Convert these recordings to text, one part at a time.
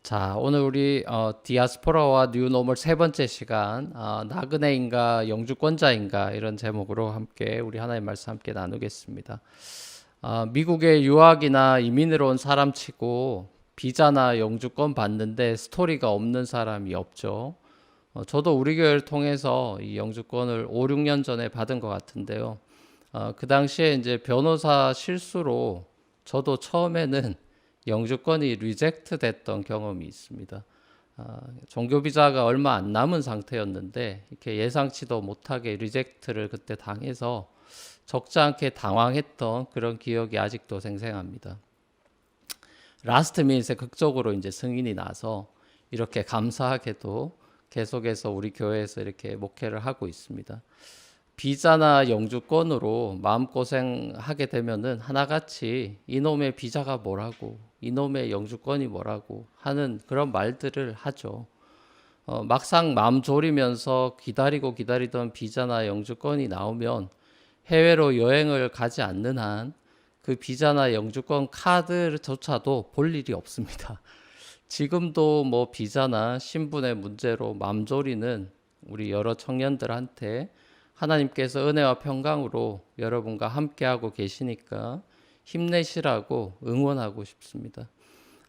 자, 오늘 우리 디아스포라와 뉴노멀 세 번째 시간, 나그네인가 영주권자인가 이런 제목으로 함께 우리 하나님 말씀 함께 나누겠습니다. 미국에 유학이나 이민으로 온 사람치고 비자나 영주권 받는데 스토리가 없는 사람이 없죠. 저도 우리 교회를 통해서 이 영주권을 5, 6년 전에 받은 것 같은데요. 그 당시에 이제 변호사 실수로 저도 처음에는 영주권이 리젝트 됐던 경험이 있습니다. 종교 비자가 얼마 안 남은 상태였는데 이렇게 예상치도 못하게 리젝트를 그때 당해서 적지 않게 당황했던 그런 기억이 아직도 생생합니다. 라스트 미닛에 극적으로 이제 승인이 나서 이렇게 감사하게도 계속해서 우리 교회에서 이렇게 목회를 하고 있습니다. 비자나 영주권으로 마음고생하게 되면은 하나같이 이놈의 비자가 뭐라고 이놈의 영주권이 뭐라고 하는 그런 말들을 하죠. 막상 마음 졸이면서 기다리던 비자나 영주권이 나오면 해외로 여행을 가지 않는 한 그 비자나 영주권 카드조차도 볼 일이 없습니다. 지금도 뭐 비자나 신분의 문제로 마음 졸이는 우리 여러 청년들한테 하나님께서 은혜와 평강으로 여러분과 함께하고 계시니까 힘내시라고 응원하고 싶습니다.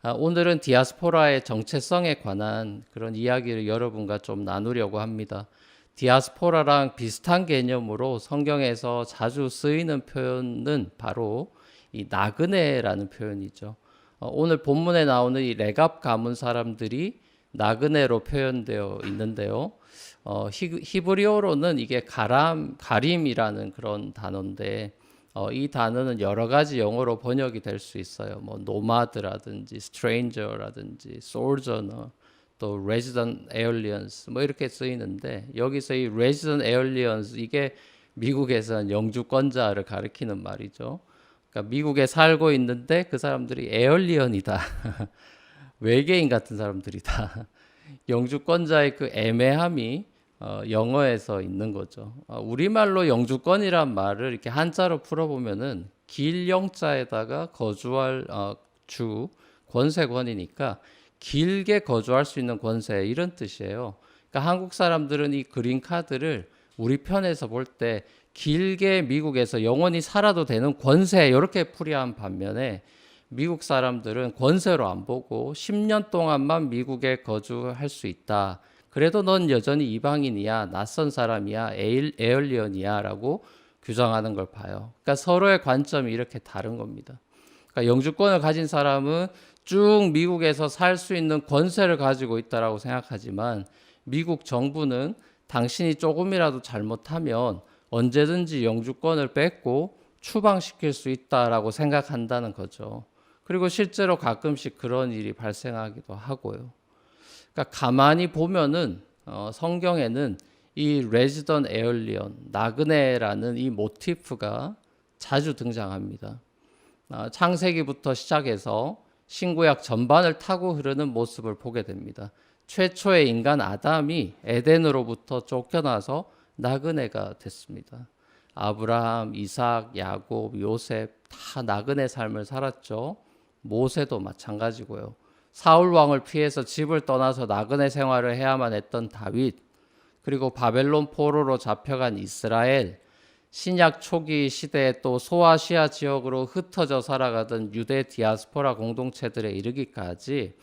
오늘은 디아스포라의 정체성에 관한 그런 이야기를 여러분과 좀 나누려고 합니다. 디아스포라랑 비슷한 개념으로 성경에서 자주 쓰이는 표현은 바로 이 나그네라는 표현이죠. 오늘 본문에 나오는 이 레갑 가문 사람들이 나그네로 표현되어 있는데요. 히브리어로는 이게 가림이라는 그런 단어인데 이 단어는 여러 가지 영어로 번역이 될 수 있어요. 뭐 노마드라든지 stranger라든지 sojourner 또 resident aliens 뭐 이렇게 쓰이는데 여기서 이 resident aliens 이게 미국에서는 영주권자를 가리키는 말이죠. 그러니까 미국에 살고 있는데 그 사람들이 에얼리언이다. 외계인 같은 사람들이다. 영주권자의 그 애매함이 영어에서 있는 거죠. 우리말로 영주권이란 말을 이렇게 한자로 풀어보면은 길영자에다가 거주할 주 권세권이니까 길게 거주할 수 있는 권세 이런 뜻이에요. 그러니까 한국 사람들은 이 그린 카드를 우리 편에서 볼 때 길게 미국에서 영원히 살아도 되는 권세 이렇게 풀이한 반면에 미국 사람들은 권세로 안 보고 10년 동안만 미국에 거주할 수 있다. 그래도 넌 여전히 이방인이야, 낯선 사람이야, 에얼리언이야 라고 규정하는 걸 봐요. 그러니까 서로의 관점이 이렇게 다른 겁니다. 그러니까 영주권을 가진 사람은 쭉 미국에서 살 수 있는 권세를 가지고 있다라고 생각하지만 미국 정부는 당신이 조금이라도 잘못하면 언제든지 영주권을 뺏고 추방시킬 수 있다라고 생각한다는 거죠. 그리고 실제로 가끔씩 그런 일이 발생하기도 하고요. 그러니까 가만히 보면은 성경에는 이 레지던 에얼리언, 나그네라는 이 모티프가 자주 등장합니다. 창세기부터 시작해서 신구약 전반을 타고 흐르는 모습을 보게 됩니다. 최초의 인간 아담이 에덴으로부터 쫓겨나서 나그네가 됐습니다. 아브라함, 이삭, 야곱, 요셉 다 나그네 삶을 살았죠. 모세도 마찬가지고요. 사울 왕을 피해서 집을 떠나서 나그네 생활을 해야만 했던 다윗, 그리고 바벨론 포로로 잡혀간 이스라엘, 신약 초기 시대에 또 소아시아 지역으로 흩어져 살아가던 유대 디아스포라 공동체들에 이르기까지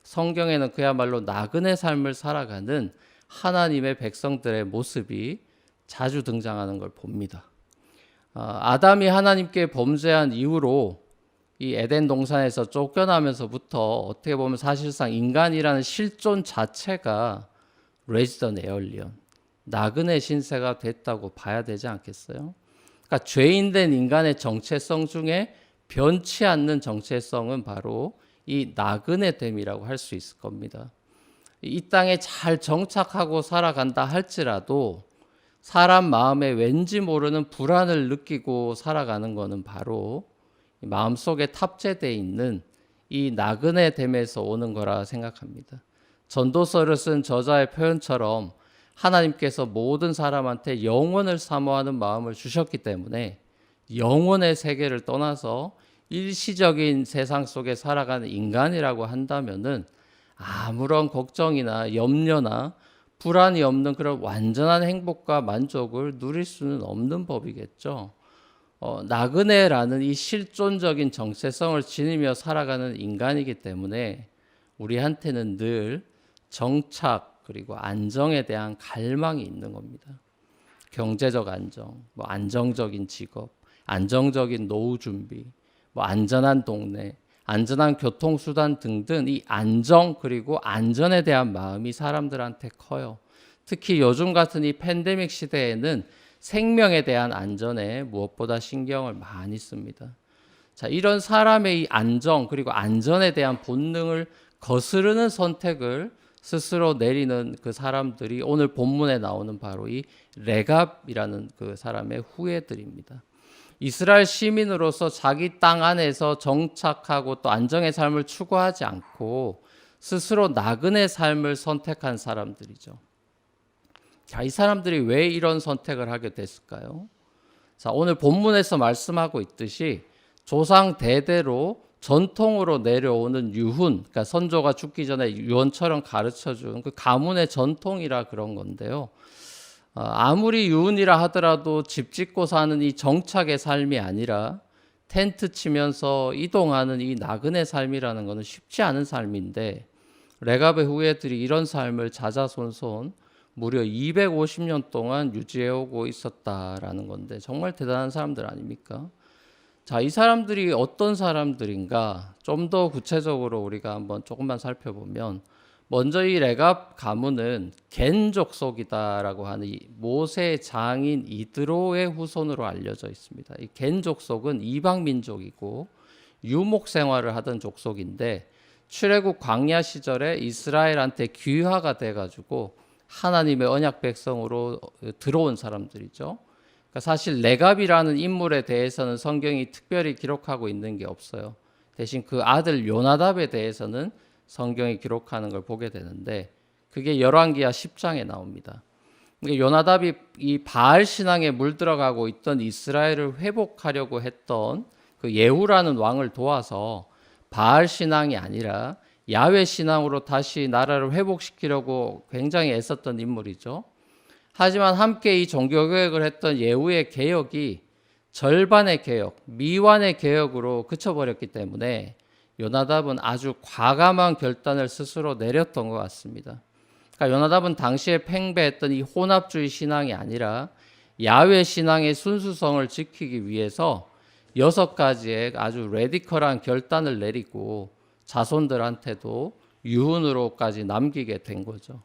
성경에는 그야말로 나그네 삶을 살아가는 하나님의 백성들의 모습이 자주 등장하는 걸 봅니다. 아담이 하나님께 범죄한 이후로 이 에덴 동산에서 쫓겨나면서부터 어떻게 보면 사실상 인간이라는 실존 자체가 레지던 에얼리언, 나그네 신세가 됐다고 봐야 되지 않겠어요? 그러니까 죄인된 인간의 정체성 중에 변치 않는 정체성은 바로 이 나그네됨이라고 할 수 있을 겁니다. 이 땅에 잘 정착하고 살아간다 할지라도 사람 마음에 왠지 모르는 불안을 느끼고 살아가는 것은 바로 마음속에 탑재되어 있는 이 나그네됨에서 오는 거라 생각합니다. 전도서를 쓴 저자의 표현처럼 하나님께서 모든 사람한테 영원을 사모하는 마음을 주셨기 때문에 영원의 세계를 떠나서 일시적인 세상 속에 살아가는 인간이라고 한다면은 아무런 걱정이나 염려나 불안이 없는 그런 완전한 행복과 만족을 누릴 수는 없는 법이겠죠. 나그네라는 이 실존적인 정체성을 지니며 살아가는 인간이기 때문에 우리한테는 늘 정착 그리고 안정에 대한 갈망이 있는 겁니다. 경제적 안정, 안정적인 직업, 안정적인 노후 준비, 안전한 동네, 안전한 교통수단 등등 이 안정 그리고 안전에 대한 마음이 사람들한테 커요. 특히 요즘 같은 이 팬데믹 시대에는 생명에 대한 안전에 무엇보다 신경을 많이 씁니다. 자, 이런 사람의 이 안정 그리고 안전에 대한 본능을 거스르는 선택을 스스로 내리는 그 사람들이 오늘 본문에 나오는 바로 이 레갑이라는 그 사람의 후예들입니다. 이스라엘 시민으로서 자기 땅 안에서 정착하고 또 안정의 삶을 추구하지 않고 스스로 나그네 삶을 선택한 사람들이죠. 자, 이 사람들이 왜 이런 선택을 하게 됐을까요? 자, 오늘 본문에서 말씀하고 있듯이 조상 대대로 전통으로 내려오는 유훈, 그러니까 선조가 죽기 전에 유언처럼 가르쳐준 그 가문의 전통이라 그런 건데요. 아무리 유훈이라 하더라도 집 짓고 사는 이 정착의 삶이 아니라 텐트 치면서 이동하는 이 나그네 삶이라는 것은 쉽지 않은 삶인데 레갑의 후예들이 이런 삶을 자자손손 무려 250년 동안 유지해오고 있었다라는 건데 정말 대단한 사람들 아닙니까? 자, 이 사람들이 어떤 사람들인가 좀 더 구체적으로 우리가 한번 조금만 살펴보면 먼저 이 레갑 가문은 겐 족속이다라고 하는 이 모세의 장인 이드로의 후손으로 알려져 있습니다. 이 겐 족속은 이방 민족이고 유목 생활을 하던 족속인데 출애굽 광야 시절에 이스라엘한테 귀화가 돼가지고 하나님의 언약 백성으로 들어온 사람들이죠. 그러니까 사실 레갑이라는 인물에 대해서는 성경이 특별히 기록하고 있는 게 없어요. 대신 그 아들 요나답에 대해서는 성경이 기록하는 걸 보게 되는데 그게 열왕기하 10장에 나옵니다. 그러니까 요나답이 이 바알 신앙에 물들어가고 있던 이스라엘을 회복하려고 했던 그 예후라는 왕을 도와서 바알 신앙이 아니라 야훼 신앙으로 다시 나라를 회복시키려고 굉장히 애썼던 인물이죠. 하지만 함께 이 종교개혁을 했던 예후의 개혁이 절반의 개혁, 미완의 개혁으로 그쳐버렸기 때문에 요나답은 아주 과감한 결단을 스스로 내렸던 것 같습니다. 그러니까 요나답은 당시에 팽배했던 이 혼합주의 신앙이 아니라 야훼 신앙의 순수성을 지키기 위해서 6가지의 아주 레디컬한 결단을 내리고 자손들한테도 유훈으로까지 남기게 된 거죠.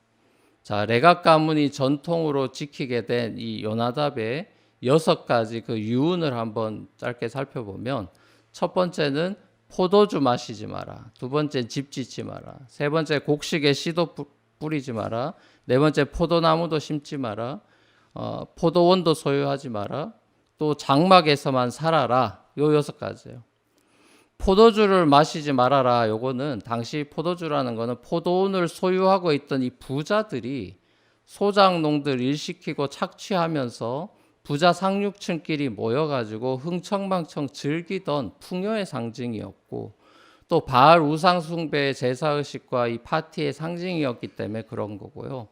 자, 레갑 가문이 전통으로 지키게 된 이 요나답의 6가지 그 유훈을 한번 짧게 살펴보면 첫 번째는 포도주 마시지 마라. 두 번째 집 짓지 마라. 세 번째 곡식에 씨도 뿌리지 마라. 네 번째 포도나무도 심지 마라. 포도원도 소유하지 마라. 또 장막에서만 살아라. 요 6가지예요. 포도주를 마시지 말아라. 요거는 당시 포도주라는 거는 포도원을 소유하고 있던 이 부자들이 소장농들 일시키고 착취하면서 부자 상류층끼리 모여가지고 흥청망청 즐기던 풍요의 상징이었고 또 바알 우상 숭배의 제사의식과 이 파티의 상징이었기 때문에 그런 거고요.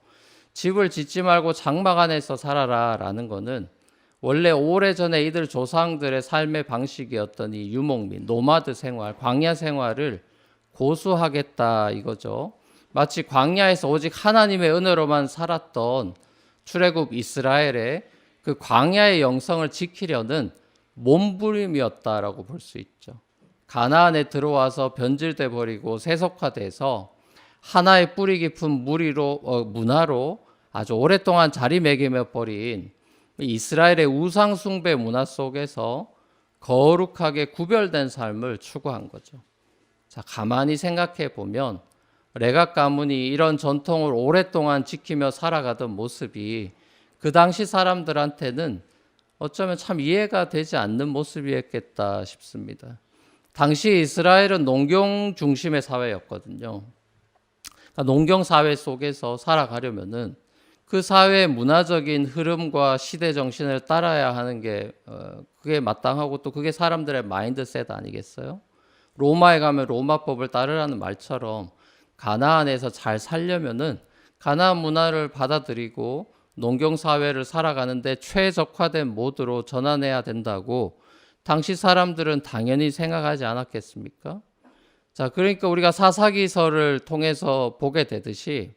집을 짓지 말고 장막 안에서 살아라 라는 거는 원래 오래전에 이들 조상들의 삶의 방식이었던 이 유목민, 노마드 생활, 광야 생활을 고수하겠다 이거죠. 마치 광야에서 오직 하나님의 은혜로만 살았던 출애굽 이스라엘의 그 광야의 영성을 지키려는 몸부림이었다라고 볼 수 있죠. 가나안에 들어와서 변질돼 버리고 세속화돼서 하나의 뿌리 깊은 문화로 아주 오랫동안 자리매김해 버린 이스라엘의 우상 숭배 문화 속에서 거룩하게 구별된 삶을 추구한 거죠. 자, 가만히 생각해 보면 레갑 가문이 이런 전통을 오랫동안 지키며 살아가던 모습이 그 당시 사람들한테는 어쩌면 참 이해가 되지 않는 모습이었겠다 싶습니다. 당시 이스라엘은 농경 중심의 사회였거든요. 그러니까 농경 사회 속에서 살아가려면은 그 사회의 문화적인 흐름과 시대 정신을 따라야 하는 게 그게 마땅하고 또 그게 사람들의 마인드셋 아니겠어요? 로마에 가면 로마법을 따르라는 말처럼 가나안에서 잘 살려면은 가나안 문화를 받아들이고 농경 사회를 살아가는데 최적화된 모드로 전환해야 된다고 당시 사람들은 당연히 생각하지 않았겠습니까? 자, 그러니까 우리가 사사기서를 통해서 보게 되듯이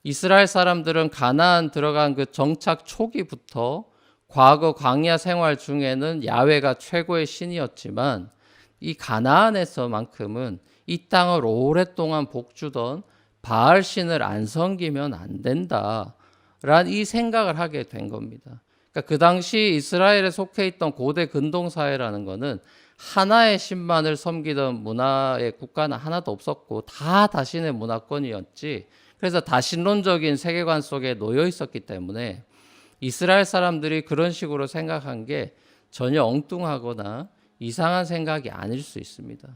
이스라엘 사람들은 가나안 들어간 그 정착 초기부터 과거 광야 생활 중에는 야훼가 최고의 신이었지만 이 가나안에서만큼은 이 땅을 오랫동안 복주던 바알 신을 안 섬기면 안 된다라는 이 생각을 하게 된 겁니다. 그러니까 그 당시 이스라엘에 속해 있던 고대 근동 사회라는 것은 하나의 신만을 섬기던 문화의 국가는 하나도 없었고 다 다신의 문화권이었지. 그래서 다신론적인 세계관 속에 놓여 있었기 때문에 이스라엘 사람들이 그런 식으로 생각한 게 전혀 엉뚱하거나 이상한 생각이 아닐 수 있습니다.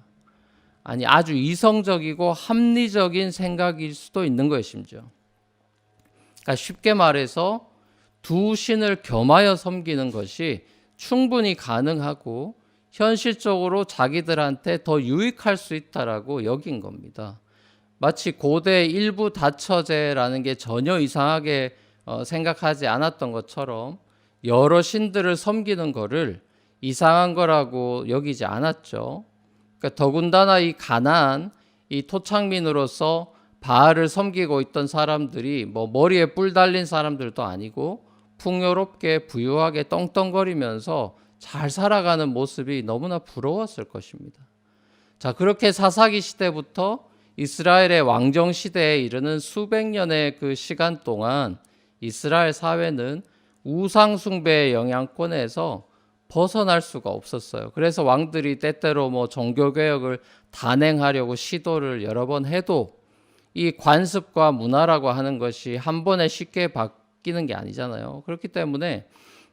아니, 아주 이성적이고 합리적인 생각일 수도 있는 거예요, 심지어. 그러니까 쉽게 말해서 두 신을 겸하여 섬기는 것이 충분히 가능하고 현실적으로 자기들한테 더 유익할 수 있다라고 여긴 겁니다. 마치 고대 일부 다처제라는 게 전혀 이상하게 생각하지 않았던 것처럼 여러 신들을 섬기는 거를 이상한 거라고 여기지 않았죠. 그러니까 더군다나 이 가나안, 이 토착민으로서 바알을 섬기고 있던 사람들이 뭐 머리에 뿔 달린 사람들도 아니고 풍요롭게 부유하게 떵떵거리면서 잘 살아가는 모습이 너무나 부러웠을 것입니다. 자, 그렇게 사사기 시대부터 이스라엘의 왕정 시대에 이르는 수백 년의 그 시간 동안 이스라엘 사회는 우상 숭배의 영향권에서 벗어날 수가 없었어요. 그래서 왕들이 때때로 뭐 종교 개혁을 단행하려고 시도를 여러 번 해도 이 관습과 문화라고 하는 것이 한 번에 쉽게 바뀌는 게 아니잖아요. 그렇기 때문에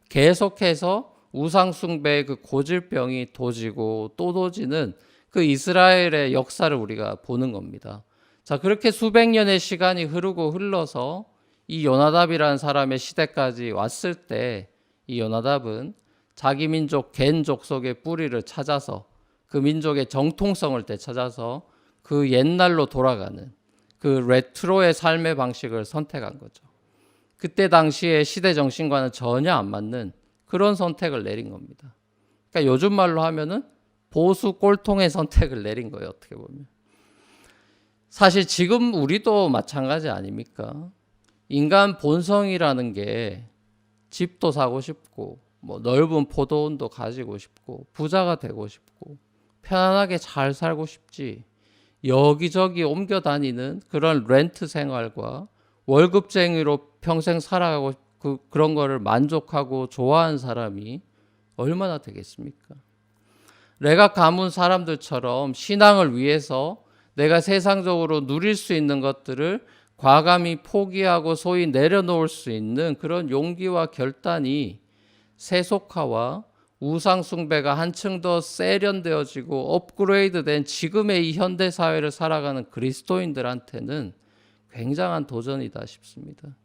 계속해서 우상 숭배의 그 고질병이 도지고 또 도지는 그 이스라엘의 역사를 우리가 보는 겁니다. 자, 그렇게 수백 년의 시간이 흐르고 흘러서 이 요나답이라는 사람의 시대까지 왔을 때 이 요나답은 자기 민족 겐 족속의 뿌리를 찾아서 그 민족의 정통성을 되찾아서 그 옛날로 돌아가는 그 레트로의 삶의 방식을 선택한 거죠. 그때 당시의 시대 정신과는 전혀 안 맞는 그런 선택을 내린 겁니다. 그러니까 요즘 말로 하면은 보수 꼴통의 선택을 내린 거예요, 어떻게 보면. 사실 지금 우리도 마찬가지 아닙니까? 인간 본성이라는 게 집도 사고 싶고 뭐 넓은 포도원도 가지고 싶고 부자가 되고 싶고 편안하게 잘 살고 싶지, 여기저기 옮겨 다니는 그런 렌트 생활과 월급쟁이로 평생 살아가고 그런 거를 만족하고 좋아하는 사람이 얼마나 되겠습니까? 레갑 가문 사람들처럼 신앙을 위해서 내가 세상적으로 누릴 수 있는 것들을 과감히 포기하고 소위 내려놓을 수 있는 그런 용기와 결단이 세속화와 우상 숭배가 한층 더 세련되어지고 업그레이드된 지금의 이 현대 사회를 살아가는 그리스도인들한테는 굉장한 도전이다 싶습니다.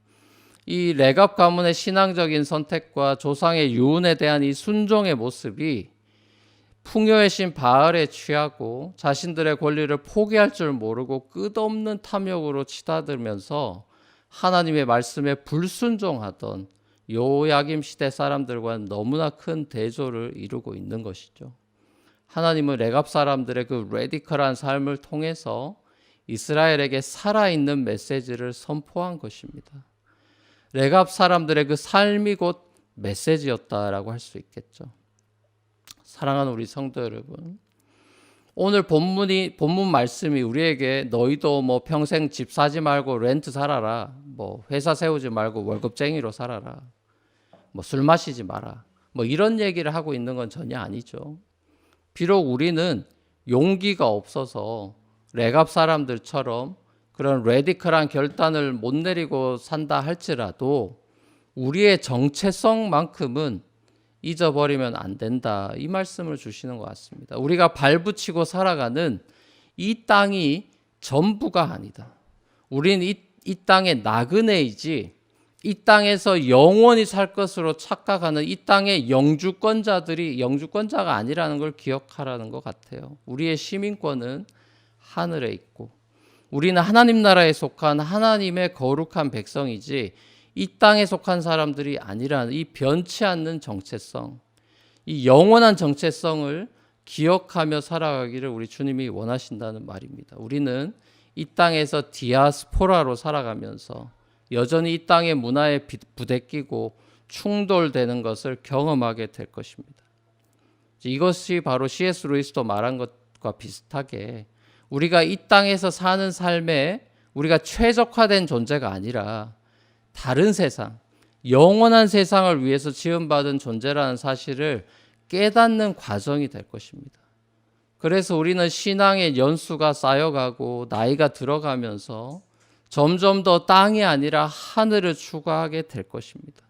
이 레갑 가문의 신앙적인 선택과 조상의 유언에 대한 이 순종의 모습이 풍요의 신 바알에 취하고 자신들의 권리를 포기할 줄 모르고 끝없는 탐욕으로 치닫으면서 하나님의 말씀에 불순종하던 요야김 시대 사람들과는 너무나 큰 대조를 이루고 있는 것이죠. 하나님은 레갑 사람들의 그 레디컬한 삶을 통해서 이스라엘에게 살아있는 메시지를 선포한 것입니다. 레갑 사람들의 그 삶이 곧 메시지였다라고 할 수 있겠죠. 사랑하는 우리 성도 여러분, 오늘 본문 말씀이 우리에게 너희도 뭐 평생 집 사지 말고 렌트 살아라, 뭐 회사 세우지 말고 월급쟁이로 살아라, 뭐 술 마시지 마라, 뭐 이런 얘기를 하고 있는 건 전혀 아니죠. 비록 우리는 용기가 없어서 레갑 사람들처럼 그런 레디컬한 결단을 못 내리고 산다 할지라도 우리의 정체성만큼은 잊어버리면 안 된다, 이 말씀을 주시는 것 같습니다. 우리가 발붙이고 살아가는 이 땅이 전부가 아니다. 우리는 이 땅의 나그네이지 이 땅에서 영원히 살 것으로 착각하는 이 땅의 영주권자들이 영주권자가 아니라는 걸 기억하라는 것 같아요. 우리의 시민권은 하늘에 있고 우리는 하나님 나라에 속한 하나님의 거룩한 백성이지 이 땅에 속한 사람들이 아니라는 이 변치 않는 정체성, 이 영원한 정체성을 기억하며 살아가기를 우리 주님이 원하신다는 말입니다. 우리는 이 땅에서 디아스포라로 살아가면서 여전히 이 땅의 문화에 부대끼고 충돌되는 것을 경험하게 될 것입니다. 이것이 바로 C.S. 루이스도 말한 것과 비슷하게 우리가 이 땅에서 사는 삶에 우리가 최적화된 존재가 아니라 다른 세상, 영원한 세상을 위해서 지음받은 존재라는 사실을 깨닫는 과정이 될 것입니다. 그래서 우리는 신앙의 연수가 쌓여가고 나이가 들어가면서 점점 더 땅이 아니라 하늘을 추구하게 될 것입니다.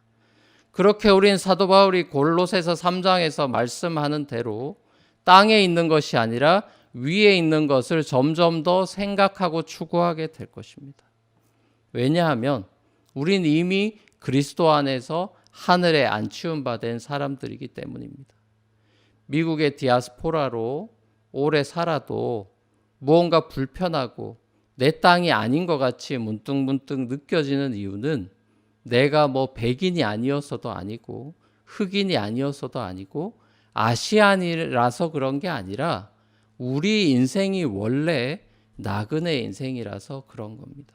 그렇게 우린 사도 바울이 골로새서 3장에서 말씀하는 대로 땅에 있는 것이 아니라 위에 있는 것을 점점 더 생각하고 추구하게 될 것입니다. 왜냐하면 우린 이미 그리스도 안에서 하늘에 안치운 바 된 사람들이기 때문입니다. 미국의 디아스포라로 오래 살아도 무언가 불편하고 내 땅이 아닌 것 같이 문득문득 느껴지는 이유는 내가 뭐 백인이 아니었어도 아니고 흑인이 아니었어도 아니고 아시안이라서 그런 게 아니라 우리 인생이 원래 나그네 인생이라서 그런 겁니다.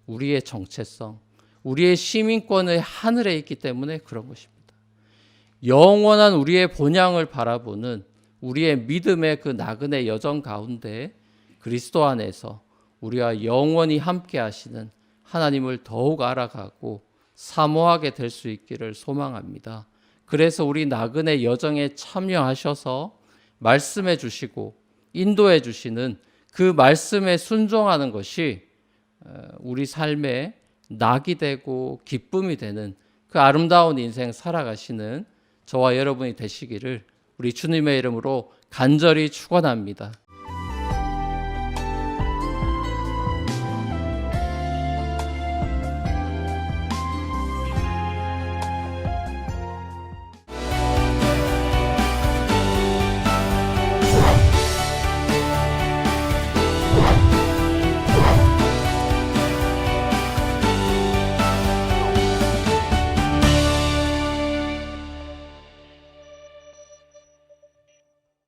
우리의 정체성, 우리의 시민권의 하늘에 있기 때문에 그런 것입니다. 영원한 우리의 본향을 바라보는 우리의 믿음의 그 나그네 여정 가운데 그리스도 안에서 우리와 영원히 함께 하시는 하나님을 더욱 알아가고 사모하게 될 수 있기를 소망합니다. 그래서 우리 나그네 여정에 참여하셔서 말씀해 주시고 인도해 주시는 그 말씀에 순종하는 것이 우리 삶의 낙이 되고 기쁨이 되는 그 아름다운 인생 살아가시는 저와 여러분이 되시기를 우리 주님의 이름으로 간절히 축원합니다.